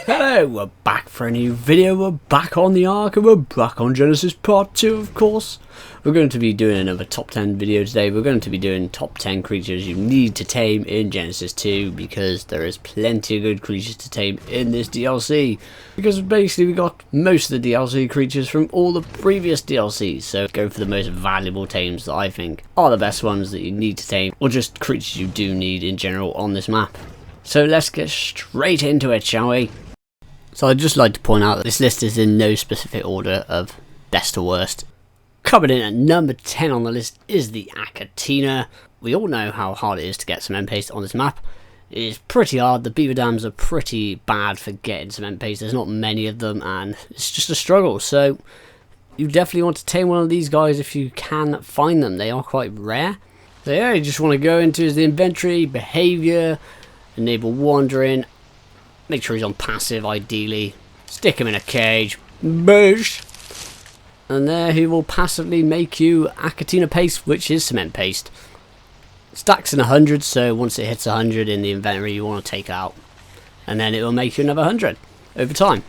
Hello, we're back for a new video. We're back on the Ark and we're back on Genesis Part 2, of course. We're going to be doing another top 10 video today. We're going to be doing top 10 creatures you need to tame in Genesis 2 because there is plenty of good creatures to tame in this DLC. Because basically we got most of the DLC creatures from all the previous DLCs. So go for the most valuable tames that I think are the best ones that you need to tame, or just creatures you do need in general on this map. So let's get straight into it, shall we? So I'd just like to point out that this list is in no specific order of best to worst. Coming in at number 10 on the list is the ARK. We all know how hard it is to get cement paste on this map. It is pretty hard. The beaver dams are pretty bad for getting cement paste. There's not many of them and it's just a struggle. So you definitely want to tame one of these guys if you can find them. They are quite rare. So yeah, you just want to go into the inventory, behavior, enable wandering. Make sure he's on passive, ideally. Stick him in a cage. Boosh! And there he will passively make you ARK paste, which is cement paste. Stacks in 100, so once it hits 100 in the inventory, you want to take out. And then it will make you another 100 over time.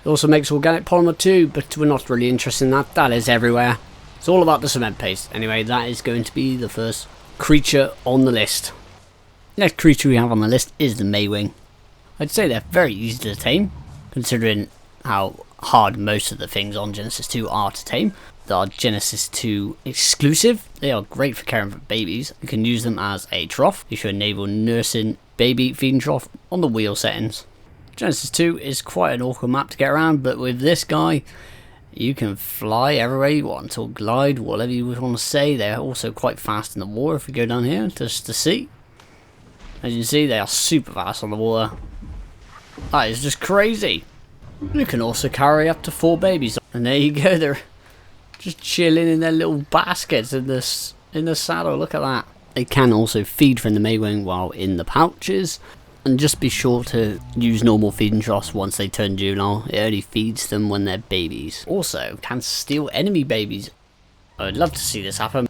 It also makes organic polymer too, but we're not really interested in that. That is everywhere. It's all about the cement paste. Anyway, that is going to be the first creature on the list. Next creature we have on the list is the Maywing. I'd say they're very easy to tame, considering how hard most of the things on Genesis 2 are to tame. They are Genesis 2 exclusive. They are great for caring for babies. You can use them as a trough. You should enable nursing baby feeding trough on the wheel settings. Genesis 2 is quite an awkward map to get around, but with this guy, you can fly everywhere you want, or glide, whatever you would want to say. They're also quite fast in the water if we go down here just to see. As you can see, they are super fast on the water. That is just crazy. You can also carry up to 4 babies. And there you go, they're just chilling in their little baskets in the saddle. Look at that. They can also feed from the Maywing while in the pouches. And just be sure to use normal feeding troughs once they turn juvenile. It only feeds them when they're babies. Also, can steal enemy babies. I would love to see this happen.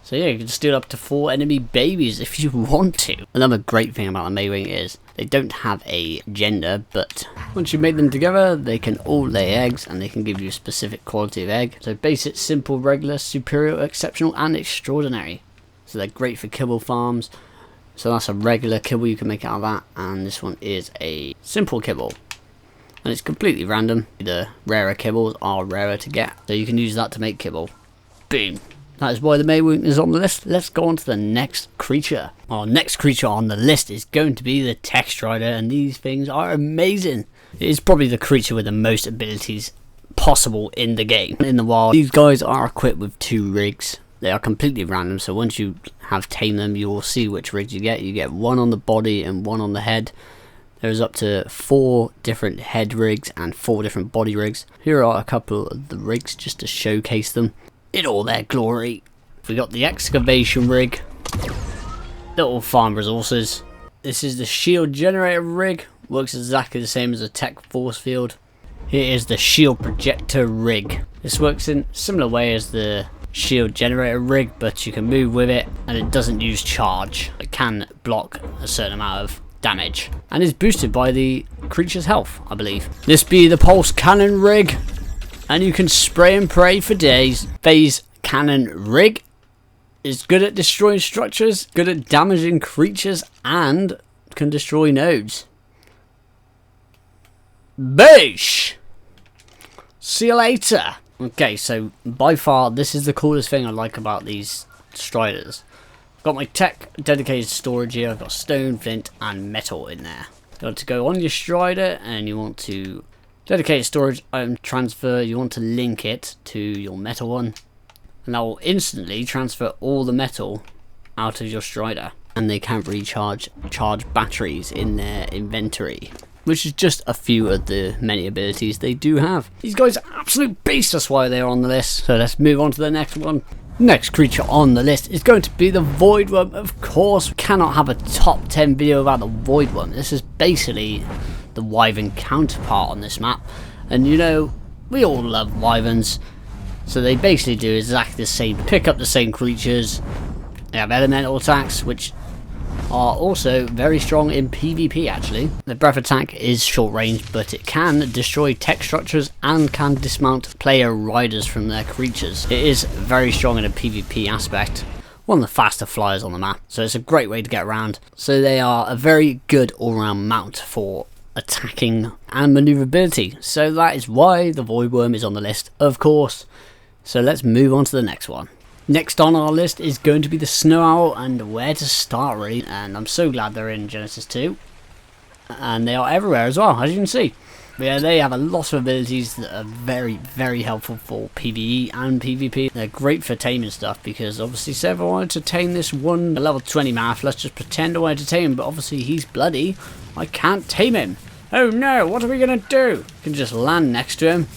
So yeah, you can steal up to 4 enemy babies if you want to. Another great thing about the Maywing is they don't have a gender, but once you make them together, they can all lay eggs and they can give you a specific quality of egg. So basic, simple, regular, superior, exceptional, and extraordinary. So they're great for kibble farms. So that's a regular kibble you can make out of that, and this one is a simple kibble. And it's completely random. The rarer kibbles are rarer to get, so you can use that to make kibble. Boom. That is why the Maywing is on the list. Let's go on to the next creature. Our next creature on the list is going to be the Text Rider, and these things are amazing. It is probably the creature with the most abilities possible in the game. In the wild, these guys are equipped with 2 rigs. They are completely random, so once you have tamed them, you will see which rigs you get. You get 1 on the body and 1 on the head. There's up to 4 different head rigs and 4 different body rigs. Here are a couple of the rigs just to showcase them in all their glory. We got the excavation rig, little farm resources. This is the shield generator rig, works exactly the same as a tech force field. Here is the shield projector rig. This works in a similar way as the shield generator rig, but you can move with it and it doesn't use charge. It can block a certain amount of damage and is boosted by the creature's health, I believe. This be the pulse cannon rig, and you can spray and pray for days. Phase cannon rig is good at destroying structures, good at damaging creatures, and can destroy nodes. Boosh! See you later. Okay, so by far this is the coolest thing I like about these Striders. I've got my tech dedicated storage here. I've got stone, flint, and metal in there. You want to go on your Strider and you want to dedicated storage item transfer. You want to link it to your metal one, and that will instantly transfer all the metal out of your Strider. And they can recharge batteries in their inventory, which is just a few of the many abilities they do have. These guys are absolute beasts, that's why they're on the list. So let's move on to the next one. Next creature on the list is going to be the Void Worm. Of course, we cannot have a top 10 video about the Void Worm. This is basically the Wyvern counterpart on this map, and you know, we all love Wyverns, so they basically do exactly the same, pick up the same creatures. They have elemental attacks, which are also very strong in PvP actually. The breath attack is short range, but it can destroy tech structures and can dismount player riders from their creatures. It is very strong in a PvP aspect. One of the faster flyers on the map, so it's a great way to get around. So they are a very good all-round mount for attacking and maneuverability. So that is why the Void Worm is on the list, of course. So let's move on to the next one. Next on our list is going to be the Snow Owl, and where to start really, and I'm so glad they're in Genesis 2. And they are everywhere as well, as you can see. But yeah, they have a lot of abilities that are very, very helpful for PvE and PvP. They're great for taming stuff, because obviously say if I wanted to tame this one level 20 math, let's just pretend I wanted to tame him, but obviously he's bloody. I can't tame him. Oh no, what are we going to do? We can just land next to him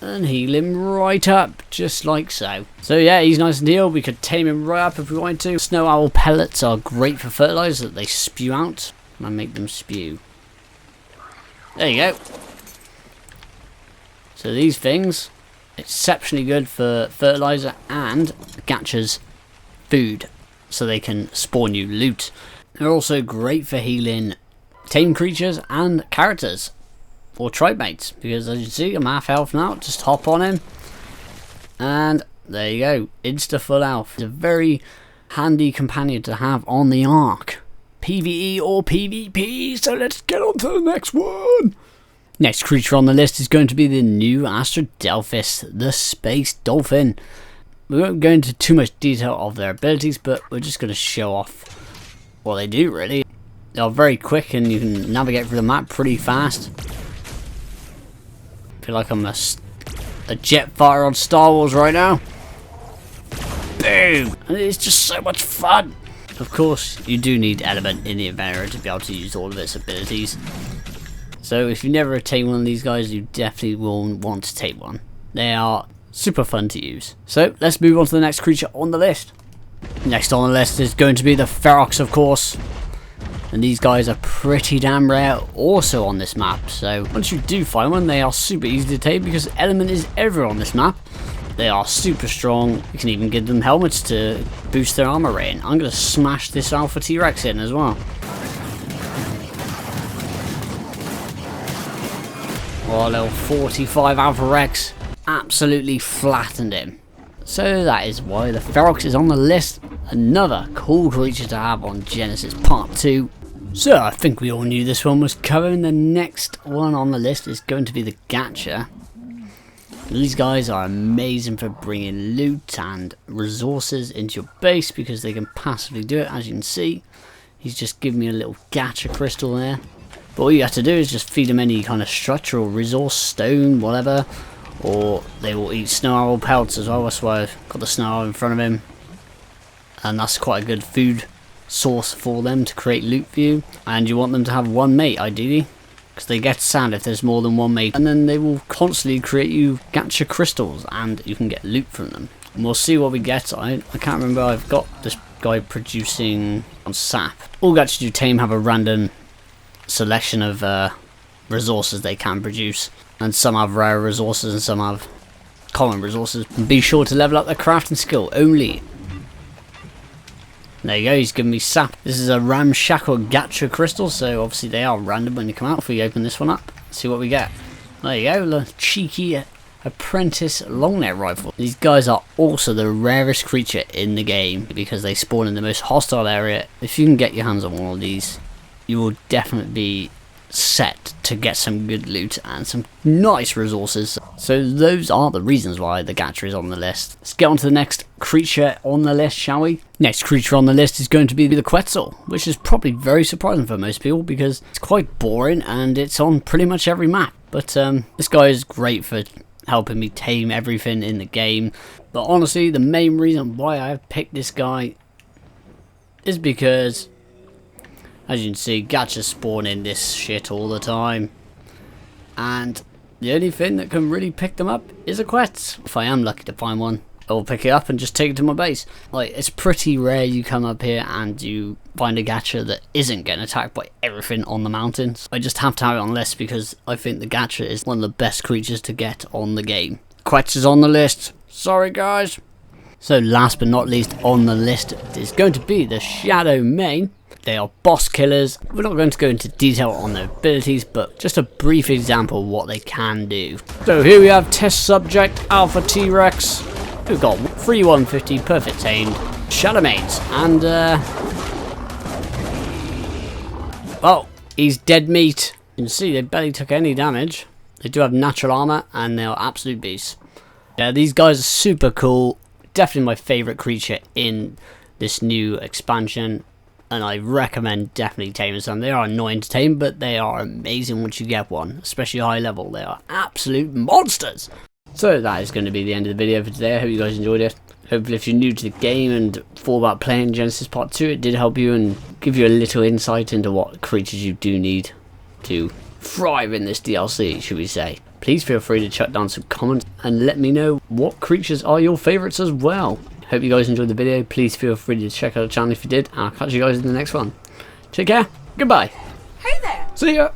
and heal him right up, just like so. So yeah, he's nice and healed. We could tame him right up if we wanted to. Snow Owl pellets are great for fertilizer that they spew out. And make them spew. There you go. So these things, exceptionally good for fertilizer and gachas food, so they can spawn you loot. They're also great for healing tame creatures and characters. Or tribe mates, because as you see, I'm half health now. Just hop on him, and there you go, insta full health. It's a very handy companion to have on the Ark, PvE or PvP. So let's get on to the next one. Next creature on the list is going to be the new Astradelphis, the Space Dolphin. We won't go into too much detail of their abilities, but we're just going to show off what they do really. They are very quick and you can navigate through the map pretty fast. I feel like I'm a jet fighter on Star Wars right now. Boom! And it's just so much fun. Of course, you do need element in the Avera to be able to use all of its abilities. So if you never take one of these guys, you definitely will want to take one. They are super fun to use. So let's move on to the next creature on the list. Next on the list is going to be the Ferox, of course. And these guys are pretty damn rare also on this map. So once you do find one, they are super easy to tame because element is everywhere on this map. They are super strong. You can even give them helmets to boost their armor rating. I'm going to smash this Alpha T-Rex in as well. Oh, level 45 Alpha Rex absolutely flattened him. So that is why the Ferox is on the list. Another cool creature to have on Genesis Part 2. So I think we all knew this one was coming. The next one on the list is going to be the Gacha. These guys are amazing for bringing loot and resources into your base because they can passively do it. As you can see, he's just giving me a little Gacha crystal there. But all you have to do is just feed them any kind of structural resource, stone, whatever. Or they will eat Snow Owl pellets as well. That's why I've got the Snow Owl in front of him. And that's quite a good food source for them to create loot for you. And you want them to have one mate ideally, because they get sad if there's more than one mate, and then they will constantly create you gacha crystals and you can get loot from them. And we'll see what we get. I can't remember. I've got this guy producing on sap. All gachas you tame have a random selection of resources they can produce, and some have rare resources and some have common resources. And be sure to level up their crafting skill only. There you go, he's giving me sap. This is a ramshackle gacha crystal, so obviously they are random when you come out. If we open this one up, see what we get. There you go, the cheeky apprentice longneck rifle. These guys are also the rarest creature in the game because they spawn in the most hostile area. If you can get your hands on one of these, you will definitely be set to get some good loot and some nice resources. So those are the reasons why the gacha is on the list. Let's get on to the next creature on the list, shall we? Next creature on the list is going to be the Quetzal, which is probably very surprising for most people because it's quite boring and it's on pretty much every map. But this guy is great for helping me tame everything in the game. But honestly, the main reason why I picked this guy is because, as you can see, gachas spawn in this shit all the time. And the only thing that can really pick them up is a Quetz. If I am lucky to find one, I'll pick it up and just take it to my base. Like, it's pretty rare you come up here and you find a gacha that isn't getting attacked by everything on the mountains. I just have to have it on the list because I think the gacha is one of the best creatures to get on the game. Quetz is on the list. Sorry guys. So last but not least on the list is going to be the Shadow main. They are boss killers. We're not going to go into detail on their abilities, but just a brief example of what they can do. So here we have test subject Alpha T-Rex. We've got 3150 perfect aimed Shadow mains, and well, he's dead meat. You can see they barely took any damage. They do have natural armor and they are absolute beasts. Yeah, these guys are super cool. Definitely my favorite creature in this new expansion, and I recommend definitely taming some. They are annoying to tame, but they are amazing once you get one, especially high level. They are absolute monsters. So that is going to be the end of the video for today. I hope you guys enjoyed it. Hopefully if you're new to the game and thought about playing Genesis Part 2, it did help you and give you a little insight into what creatures you do need to thrive in this DLC, should we say. Please feel free to chuck down some comments and let me know what creatures are your favourites as well. Hope you guys enjoyed the video. Please feel free to check out the channel if you did, and I'll catch you guys in the next one. Take care. Goodbye. Hey there. See ya.